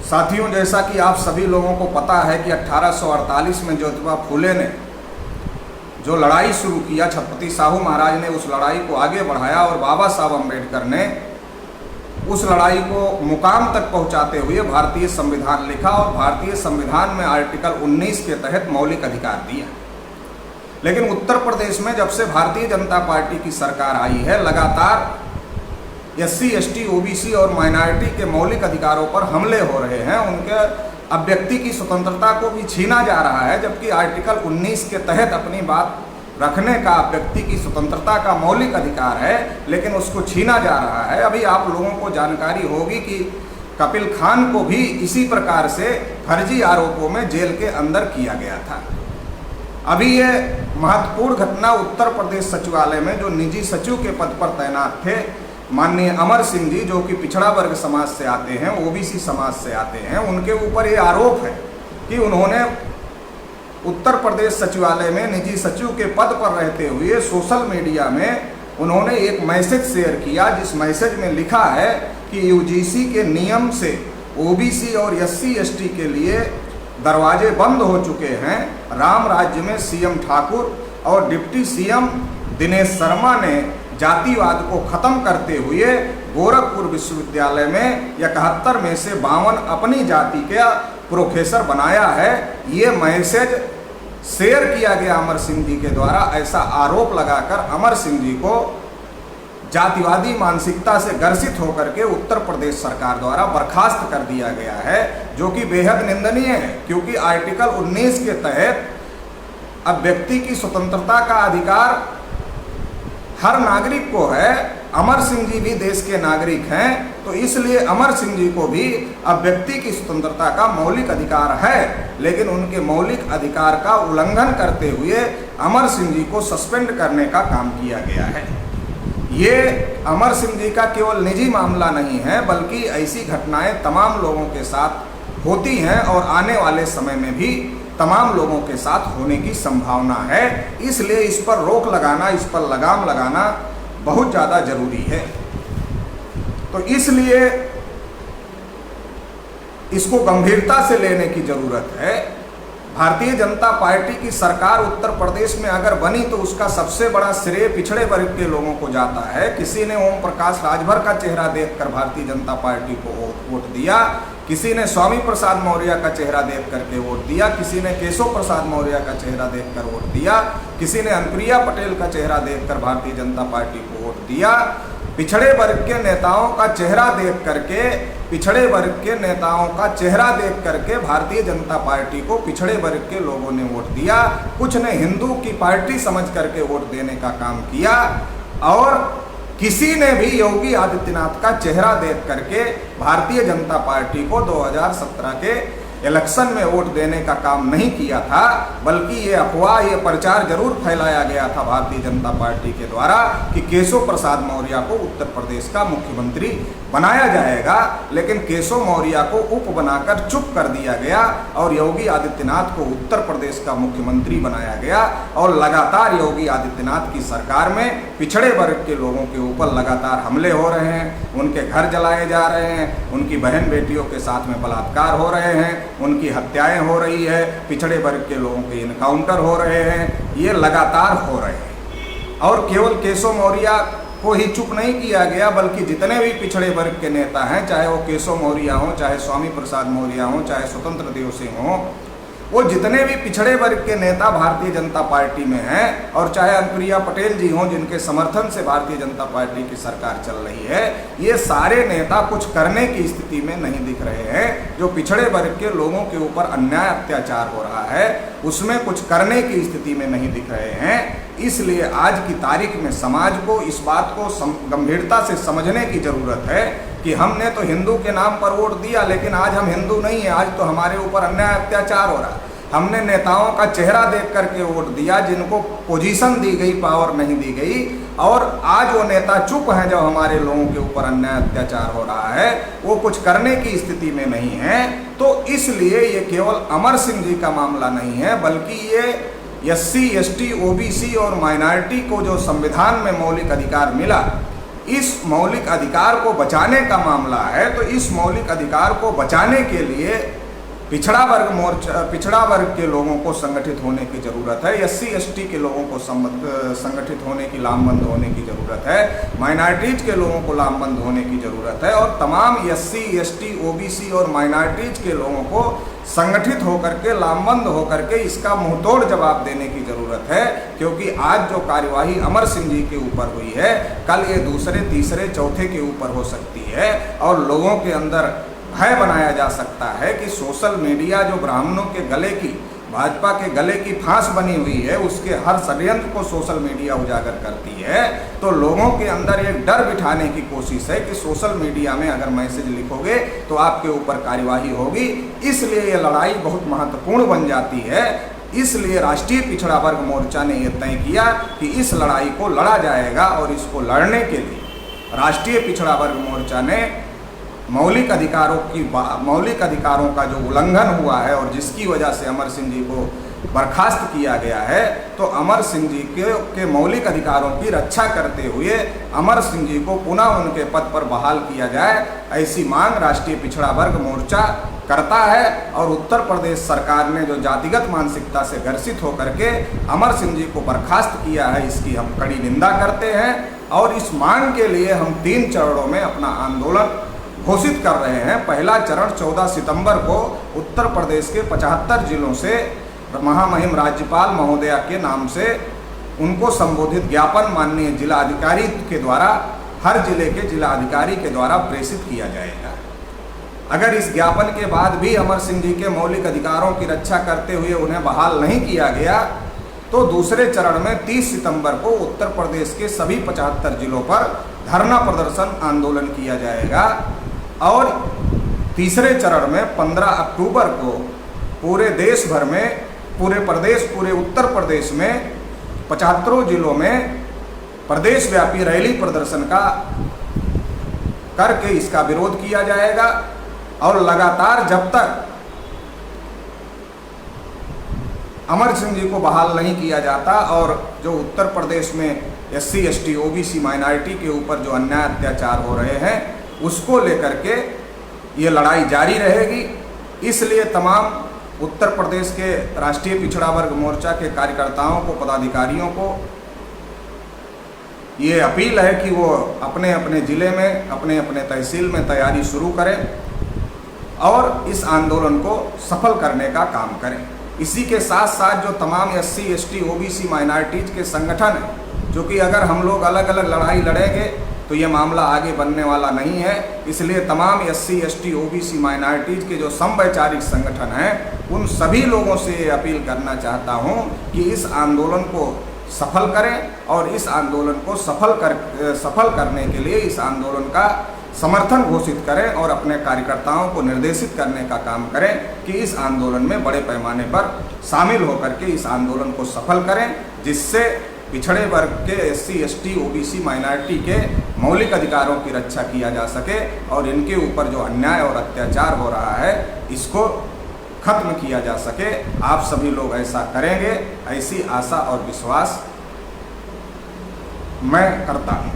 साथियों, जैसा कि आप सभी लोगों को पता है कि 1848 में ज्योतिबा फूले ने जो लड़ाई शुरू किया, छत्रपति साहू महाराज ने उस लड़ाई को आगे बढ़ाया और बाबा साहब अम्बेडकर ने उस लड़ाई को मुकाम तक पहुंचाते हुए भारतीय संविधान लिखा और भारतीय संविधान में आर्टिकल 19 के तहत मौलिक अधिकार दिया। लेकिन उत्तर प्रदेश में जब से भारतीय जनता पार्टी की सरकार आई है, लगातार SC, ST, OBC और माइनॉरिटी के मौलिक अधिकारों पर हमले हो रहे हैं। उनके अभिव्यक्ति की स्वतंत्रता को भी छीना जा रहा है, जबकि आर्टिकल 19 के तहत अपनी बात रखने का व्यक्ति की स्वतंत्रता का मौलिक अधिकार है, लेकिन उसको छीना जा रहा है। अभी आप लोगों को जानकारी होगी कि कपिल खान को भी इसी प्रकार से फर्जी आरोपों में जेल के अंदर किया गया था। अभी ये महत्वपूर्ण घटना उत्तर प्रदेश सचिवालय में जो निजी सचिव के पद पर तैनात थे माननीय अमर सिंह जी, जो कि पिछड़ा वर्ग समाज से आते हैं, OBC समाज से आते हैं, उनके ऊपर ये आरोप है कि उन्होंने उत्तर प्रदेश सचिवालय में निजी सचिव के पद पर रहते हुए सोशल मीडिया में उन्होंने एक मैसेज शेयर किया, जिस मैसेज में लिखा है कि UGC के नियम से OBC और SC, ST के लिए दरवाजे बंद हो चुके हैं। राम राज्य में CM ठाकुर और डिप्टी CM दिनेश शर्मा ने जातिवाद को खत्म करते हुए गोरखपुर विश्वविद्यालय में 71 में से 52 अपनी जाति के प्रोफेसर बनाया है। ये मैसेज शेयर किया गया अमर सिंह जी के द्वारा। ऐसा आरोप लगाकर अमर सिंह जी को जातिवादी मानसिकता से ग्रसित होकर के उत्तर प्रदेश सरकार द्वारा बर्खास्त कर दिया गया है, जो कि बेहद निंदनीय है, क्योंकि आर्टिकल 19 के तहत अब व्यक्ति की स्वतंत्रता का अधिकार हर नागरिक को है। अमर सिंह जी भी देश के नागरिक हैं, तो इसलिए अमर सिंह जी को भी अब व्यक्ति की स्वतंत्रता का मौलिक अधिकार है, लेकिन उनके मौलिक अधिकार का उल्लंघन करते हुए अमर सिंह जी को सस्पेंड करने का काम किया गया है। ये अमर सिंह जी का केवल निजी मामला नहीं है, बल्कि ऐसी घटनाएं तमाम लोगों के साथ होती हैं और आने वाले समय में भी तमाम लोगों के साथ होने की संभावना है। इसलिए इस पर रोक लगाना, इस पर लगाम लगाना बहुत ज़्यादा जरूरी है। तो इसलिए इसको गंभीरता से लेने की जरूरत है। भारतीय जनता पार्टी की सरकार उत्तर प्रदेश में अगर बनी तो उसका सबसे बड़ा श्रेय पिछड़े वर्ग के लोगों को जाता है। किसी ने ओम प्रकाश राजभर का चेहरा देखकर भारतीय जनता पार्टी को वोट दिया, किसी ने स्वामी प्रसाद मौर्य का चेहरा देख करके वोट दिया, किसी ने केशव प्रसाद मौर्य का चेहरा देखकर वोट दिया, किसी ने अनुप्रिया पटेल का चेहरा देखकर भारतीय जनता पार्टी को वोट दिया। पिछड़े वर्ग के नेताओं का चेहरा देख करके, पिछड़े वर्ग के नेताओं का चेहरा देख करके भारतीय जनता पार्टी को पिछड़े वर्ग के लोगों ने वोट दिया। कुछ ने हिंदू की पार्टी समझ करके वोट देने का काम किया और किसी ने भी योगी आदित्यनाथ का चेहरा देख करके भारतीय जनता पार्टी को 2017 के इलेक्शन में वोट देने का काम नहीं किया था, बल्कि ये अफवाह, ये प्रचार जरूर फैलाया गया था भारतीय जनता पार्टी के द्वारा कि केशव प्रसाद मौर्य को उत्तर प्रदेश का मुख्यमंत्री बनाया जाएगा। लेकिन केशव मौर्य को उप बनाकर चुप कर दिया गया और योगी आदित्यनाथ को उत्तर प्रदेश का मुख्यमंत्री बनाया गया। और लगातार योगी आदित्यनाथ की सरकार में पिछड़े वर्ग के लोगों के ऊपर लगातार हमले हो रहे हैं, उनके घर जलाए जा रहे हैं, उनकी बहन बेटियों के साथ में बलात्कार हो रहे हैं, उनकी हत्याएं हो रही है, पिछड़े वर्ग के लोगों के इनकाउंटर हो रहे हैं, ये लगातार हो रहे हैं। और केवल केशव मौर्य को ही चुप नहीं किया गया, बल्कि जितने भी पिछड़े वर्ग के नेता हैं, चाहे वो केशव मौर्य हों, चाहे स्वामी प्रसाद मौर्य हों, चाहे स्वतंत्र देव सिंह हों, वो जितने भी पिछड़े वर्ग के नेता भारतीय जनता पार्टी में हैं, और चाहे अनुप्रिया पटेल जी हों जिनके समर्थन से भारतीय जनता पार्टी की सरकार चल रही है, ये सारे नेता कुछ करने की स्थिति में नहीं दिख रहे हैं। जो पिछड़े वर्ग के लोगों के ऊपर अन्याय अत्याचार हो रहा है उसमें कुछ करने की स्थिति में नहीं दिख रहे हैं। इसलिए आज की तारीख में समाज को इस बात को गंभीरता से समझने की जरूरत है कि हमने तो हिंदू के नाम पर वोट दिया, लेकिन आज हम हिंदू नहीं है, आज तो हमारे ऊपर अन्याय अत्याचार हो रहा है। हमने नेताओं का चेहरा देख करके वोट दिया जिनको पोजीशन दी गई, पावर नहीं दी गई, और आज वो नेता चुप हैं जब हमारे लोगों के ऊपर अन्याय अत्याचार हो रहा है, वो कुछ करने की स्थिति में नहीं है। तो इसलिए ये केवल अमर सिंह जी का मामला नहीं है, बल्कि ये SC, ST, OBC और माइनॉरिटी को जो संविधान में मौलिक अधिकार मिला, इस मौलिक अधिकार को बचाने का मामला है, तो इस मौलिक अधिकार को बचाने के लिए पिछड़ा वर्ग के लोगों को संगठित होने की ज़रूरत है, SC ST के लोगों को संगठित होने की, लामबंद होने की ज़रूरत है, माइनॉरिटीज के लोगों को लामबंद होने की ज़रूरत है, और तमाम SC ST OBC और माइनॉरिटीज के लोगों को संगठित होकर के, लामबंद होकर के इसका मुंहतोड़ जवाब देने की ज़रूरत है। क्योंकि आज जो कार्यवाही अमर सिंह जी के ऊपर हुई है, कल ये दूसरे, तीसरे, चौथे के ऊपर हो सकती है, और लोगों के अंदर भय बनाया जा सकता है कि सोशल मीडिया जो ब्राह्मणों के गले की, भाजपा के गले की फांस बनी हुई है, उसके हर षड्यंत्र को सोशल मीडिया उजागर करती है। तो लोगों के अंदर एक डर बिठाने की कोशिश है कि सोशल मीडिया में अगर मैसेज लिखोगे तो आपके ऊपर कार्यवाही होगी। इसलिए ये लड़ाई बहुत महत्वपूर्ण बन जाती है। इसलिए राष्ट्रीय पिछड़ा वर्ग मोर्चा ने यह तय किया कि इस लड़ाई को लड़ा जाएगा, और इसको लड़ने के लिए राष्ट्रीय पिछड़ा वर्ग मोर्चा ने मौलिक अधिकारों का जो उल्लंघन हुआ है और जिसकी वजह से अमर सिंह जी को बर्खास्त किया गया है, तो अमर सिंह जी के मौलिक अधिकारों की रक्षा करते हुए अमर सिंह जी को पुनः उनके पद पर बहाल किया जाए, ऐसी मांग राष्ट्रीय पिछड़ा वर्ग मोर्चा करता है। और उत्तर प्रदेश सरकार ने जो जातिगत मानसिकता से घर्षित होकर के अमर सिंह जी को बर्खास्त किया है, इसकी हम कड़ी निंदा करते हैं। और इस मांग के लिए हम 3 चरणों में अपना आंदोलन घोषित कर रहे हैं। पहला चरण 14 सितंबर को उत्तर प्रदेश के 75 जिलों से महामहिम राज्यपाल महोदया के नाम से उनको संबोधित ज्ञापन माननीय जिलाधिकारी के द्वारा, हर जिले के जिलाधिकारी के द्वारा प्रेषित किया जाएगा। अगर इस ज्ञापन के बाद भी अमर सिंह जी के मौलिक अधिकारों की रक्षा करते हुए उन्हें बहाल नहीं किया गया, तो दूसरे चरण में 30 सितंबर को उत्तर प्रदेश के सभी 75 जिलों पर धरना प्रदर्शन आंदोलन किया जाएगा। और तीसरे चरण में 15 अक्टूबर को पूरे देश भर में, पूरे उत्तर प्रदेश में 75 जिलों में प्रदेश व्यापी रैली प्रदर्शन का करके इसका विरोध किया जाएगा। और लगातार जब तक अमर सिंह जी को बहाल नहीं किया जाता और जो उत्तर प्रदेश में SC ST OBC माइनॉरिटी के ऊपर जो अन्याय अत्याचार हो रहे हैं, उसको लेकर के ये लड़ाई जारी रहेगी। इसलिए तमाम उत्तर प्रदेश के राष्ट्रीय पिछड़ा वर्ग मोर्चा के कार्यकर्ताओं को, पदाधिकारियों को ये अपील है कि वो अपने अपने ज़िले में, अपने अपने तहसील में तैयारी शुरू करें और इस आंदोलन को सफल करने का काम करें। इसी के साथ साथ जो तमाम SC ST OBC माइनॉरिटीज़ के संगठन हैं, जो कि अगर हम लोग अलग अलग लड़ाई लड़ेंगे तो ये मामला आगे बढ़ने वाला नहीं है, इसलिए तमाम SC ST OBC माइनॉरिटीज़ के जो समवैचारिक संगठन हैं, उन सभी लोगों से ये अपील करना चाहता हूँ कि इस आंदोलन को सफल करें और इस आंदोलन को सफल करने के लिए इस आंदोलन का समर्थन घोषित करें और अपने कार्यकर्ताओं को निर्देशित करने का काम करें कि इस आंदोलन में बड़े पैमाने पर शामिल होकर के इस आंदोलन को सफल करें, जिससे पिछड़े वर्ग के SC ST OBC माइनॉरिटी के मौलिक अधिकारों की रक्षा किया जा सके और इनके ऊपर जो अन्याय और अत्याचार हो रहा है इसको खत्म किया जा सके। आप सभी लोग ऐसा करेंगे, ऐसी आशा और विश्वास मैं करता हूँ।